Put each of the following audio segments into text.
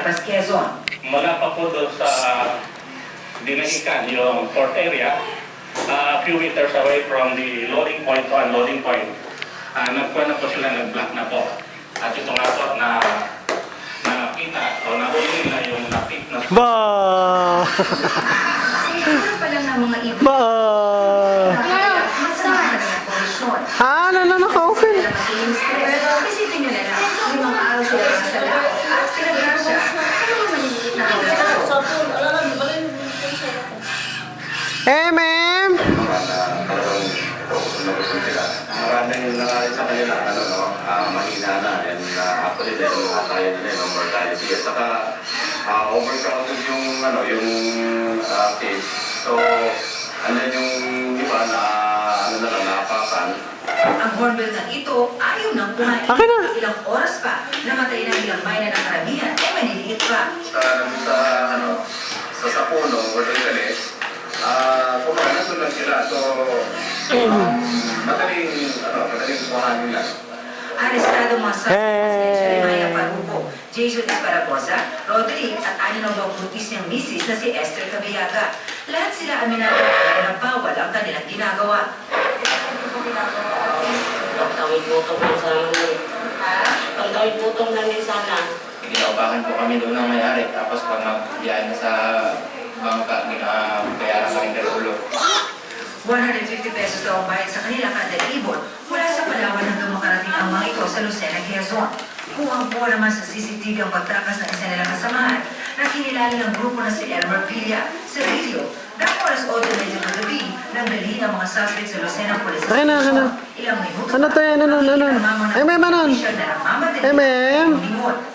Batangas, Quezon. Mula pa po doon sa Dinahican, yung port area, a few meters away from the loading point to unloading point, nagkuha na po sila, nag-block na po. At ito nga po na nakita o nahuli nila yung napit na... Ba! Siguro pa lang ng mga ibig. Ba! Masama na ng kondisyon. Ha? Naka-open. Isipin nyo na lang, yung mga araw sila sa laot at pinag-grasya, ano yung maliliit na araw? Ma'am! Maraming nangalit sa kanila, mahina na, and actually din, kaya nila yung mortality. At saka, overcrowded yung, case. So, andyan yung iba na, naapakan. Ang hornbill na ito ayaw nang kumain. Akin na. Ilang oras pa, namatay na ilang may na ng karamihan, maliliit pa. Sa Sapuno, or Ordones, kumakain na sulan sila. So, madaling kuhanin lang. Arestado mga suspects Hey! si Jeremiah Paruco, Jason Esparagosa, Roderick at 6 buntis niyang misis na si Esther Cabiaga. Lahat sila aminado na bawal ang kanilang ginagawa. Pagtawid butong lang sana. Pagtawid butong lang din sana. Ginaupahan po kami doon ng may-ari. Tapos pag magbiyahe na sa bangka, ginabayaran ka rin ng ulo. 150 pesos daw ang bayad sa kanila kada ibon mula sa Palawan hanggang makarating ang mga ito sa Lucena, Quezon. Kuwang-kuwa naman sa CCTV ang pagtakas ng isa nilang kasamahan na kinilala ng grupo na si Elmer Villa sa video. Gano'ng oras 8 medyo ng gabi nang dalhin ang mga suspect sa Lucena Police Akin na. Station. Ilang minuto Ano to yan? Ano? Ma'am, ano? Ma'am?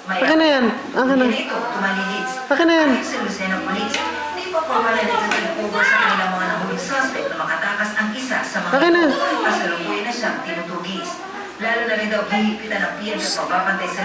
Akin na yan. Akin na. Akin na yan. Sa Lucena Police, di pa pamala na over sa kanilang mga nahuling suspect na makatakas ang isa sa mga Akin na. kasalukuyan na siyang tinutugis. Lalo na rin daw hihigpitan ng PNP sa pagbabantay sa